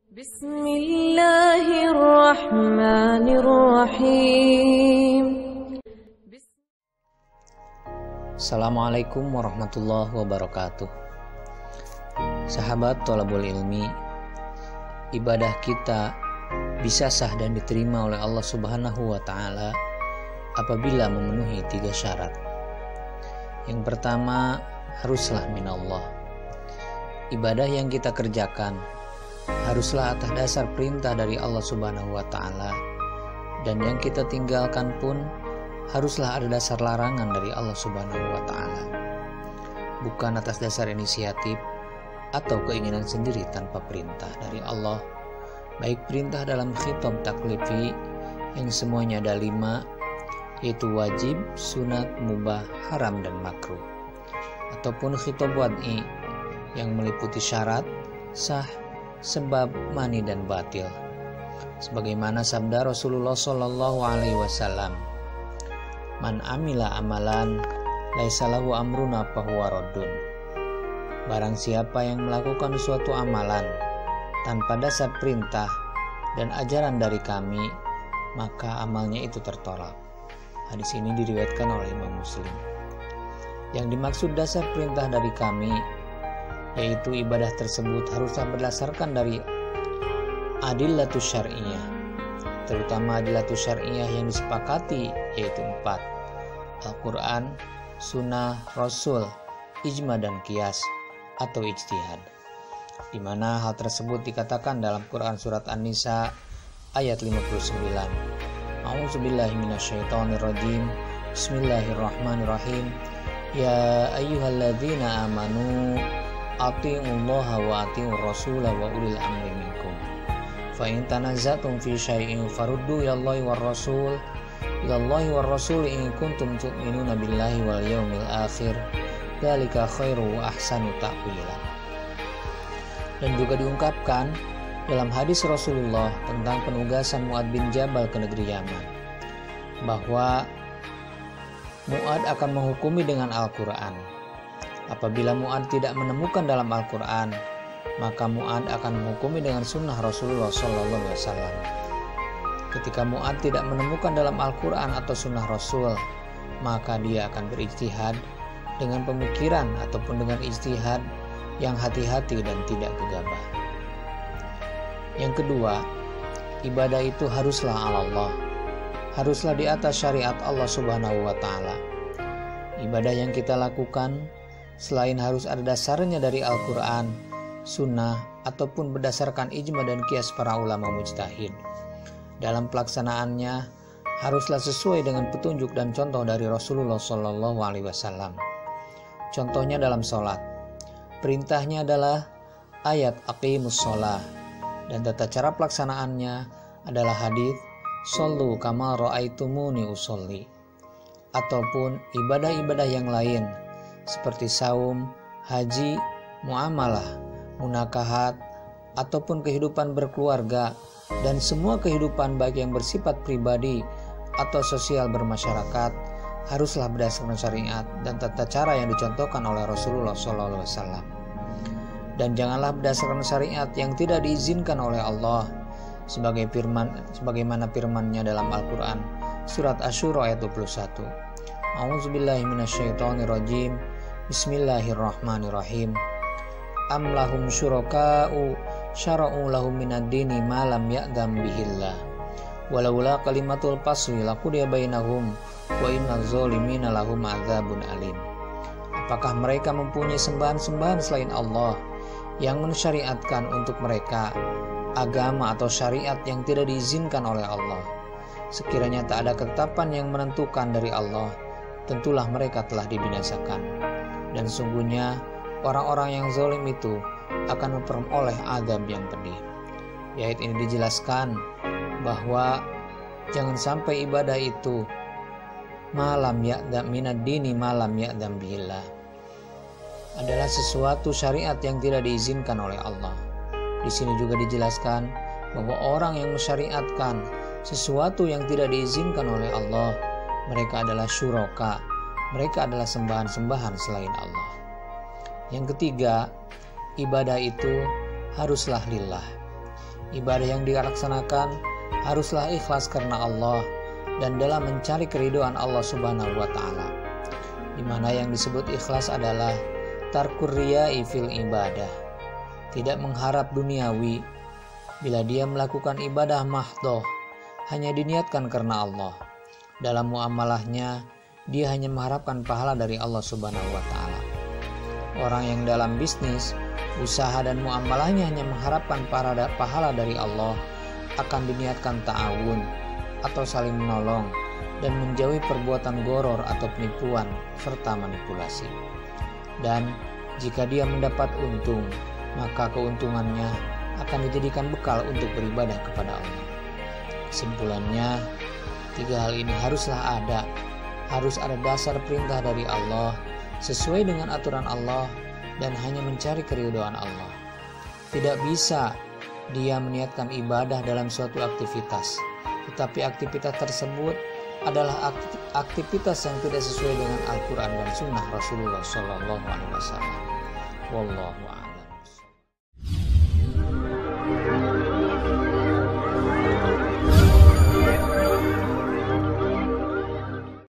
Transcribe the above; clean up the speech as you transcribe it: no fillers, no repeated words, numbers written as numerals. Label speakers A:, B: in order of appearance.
A: Bismillahirrahmanirrahim.
B: Assalamualaikum warahmatullahi wabarakatuh. Sahabat thalabul ilmi, ibadah kita bisa sah dan diterima oleh Allah Subhanahu wa Ta'ala apabila memenuhi 3 syarat. Yang pertama, haruslah minallah. Ibadah yang kita kerjakan haruslah atas dasar perintah dari Allah Subhanahu wa Ta'ala, dan yang kita tinggalkan pun haruslah ada dasar larangan dari Allah Subhanahu wa Ta'ala, bukan atas dasar inisiatif atau keinginan sendiri tanpa perintah dari Allah, baik perintah dalam khitab taklifi yang semuanya ada 5, yaitu wajib, sunat, mubah, haram, dan makruh, ataupun khitab wad'i yang meliputi syarat, sah, sebab, mani, dan batil, sebagaimana sabda Rasulullah Shallallahu Alaihi Wasallam, "Man amila amalan laisa lahu amruna fahuwa raddun." Barang siapa yang melakukan suatu amalan tanpa dasar perintah dan ajaran dari kami, maka amalnya itu tertolak. Hadis ini diriwayatkan oleh Imam Muslim. Yang dimaksud dasar perintah dari kami, yaitu ibadah tersebut haruslah berdasarkan dari adillatus syar'iyah, terutama adillatus syar'iyah yang disepakati, yaitu 4: Al-Quran, Sunnah, Rasul, Ijma, dan Qiyas atau ijtihad, di mana hal tersebut dikatakan dalam Quran surat An-Nisa ayat 59. A'udzubillahi minasyaitonirrajim. Bismillahirrahmanirrahim. Ya ayyuhalladzina amanu atii'ullaha wa atii'ur rasula wa ulil amri minkum. Fa in tanaza'tum fi syai'in faruddu ilallahi war rasul in kuntum tu'minuna billahi wal yaumil akhir. Dzalika khairu wa ahsanu ta'wila. Dan juga diungkapkan dalam hadis Rasulullah tentang penugasan Mu'ad bin Jabal ke negeri Yaman, bahwa Mu'ad akan menghukumi dengan Al-Quran. Apabila Mu'ad tidak menemukan dalam Al-Quran, maka Mu'ad akan menghukumi dengan sunnah Rasulullah SAW. Ketika Mu'ad tidak menemukan dalam Al-Quran atau sunnah Rasul, maka dia akan berijtihad dengan pemikiran ataupun dengan ijtihad yang hati-hati dan tidak gegabah. Yang kedua, ibadah itu haruslah Allah, haruslah di atas syariat Allah Subhanahu wa Ta'ala. Ibadah yang kita lakukan selain harus ada dasarnya dari Al-Quran, Sunnah, ataupun berdasarkan ijma dan qiyas para ulama mujtahid, dalam pelaksanaannya haruslah sesuai dengan petunjuk dan contoh dari Rasulullah Shallallahu Alaihi Wasallam. Contohnya dalam sholat, perintahnya adalah ayat aqimus sholah, dan tata cara pelaksanaannya adalah hadis shollu kama ra'aitumuni usolli, ataupun ibadah-ibadah yang lain seperti saum, haji, muamalah, munakahat, ataupun kehidupan berkeluarga, dan semua kehidupan baik yang bersifat pribadi atau sosial bermasyarakat haruslah berdasarkan syariat dan tata cara yang dicontohkan oleh Rasulullah SAW. Dan janganlah berdasarkan syariat yang tidak diizinkan oleh Allah, sebagaimana firman-Nya dalam Al-Quran surat Asy-Syura ayat 21. A'udzubillahi minasyaitonirrajim. Bismillahirrahmanirrahim. Am lahum syuraka'u syara'u lahum minad dini ma lam ya'dam bihillah walaula kalimatul fasli laqudiya bainahum wa innal zalimina lahum adzabun alim. Apakah mereka mempunyai sembahan-sembahan selain Allah yang mensyariatkan untuk mereka agama atau syariat yang tidak diizinkan oleh Allah? Sekiranya tak ada ketetapan yang menentukan dari Allah, tentulah mereka telah dibinasakan. Dan sungguhnya orang-orang yang zalim itu akan memperoleh azab yang pedih. Di ayat ini dijelaskan bahwa jangan sampai ibadah itu malam ya'dam minad dini malam ya'dam bihillah, adalah sesuatu syariat yang tidak diizinkan oleh Allah. Di sini juga dijelaskan bahwa orang yang mensyariatkan sesuatu yang tidak diizinkan oleh Allah, mereka adalah syuraka, mereka adalah sembahan-sembahan selain Allah. Yang ketiga, ibadah itu haruslah lillah. Ibadah yang dilaksanakan haruslah ikhlas karena Allah dan dalam mencari keridhaan Allah Subhanahu wa taala. Di mana yang disebut ikhlas adalah tarkur riya'i fil ibadah, tidak mengharap duniawi. Bila dia melakukan ibadah mahdhah, hanya diniatkan karena Allah. Dalam muamalahnya, dia hanya mengharapkan pahala dari Allah Subhanahu wa taala. Orang yang dalam bisnis, usaha dan muamalahnya hanya mengharapkan pahala dari Allah, akan diniatkan ta'awun atau saling menolong dan menjauhi perbuatan goror atau penipuan serta manipulasi. Dan jika dia mendapat untung, maka keuntungannya akan dijadikan bekal untuk beribadah kepada Allah. Kesimpulannya, 3 hal ini haruslah ada. Harus ada dasar perintah dari Allah sesuai dengan aturan Allah dan hanya mencari keridhaan Allah. Tidak bisa dia meniatkan ibadah dalam suatu aktivitas, tetapi aktivitas tersebut adalah aktivitas yang tidak sesuai dengan Al-Quran dan Sunnah Rasulullah SAW. Wallahu a'lam.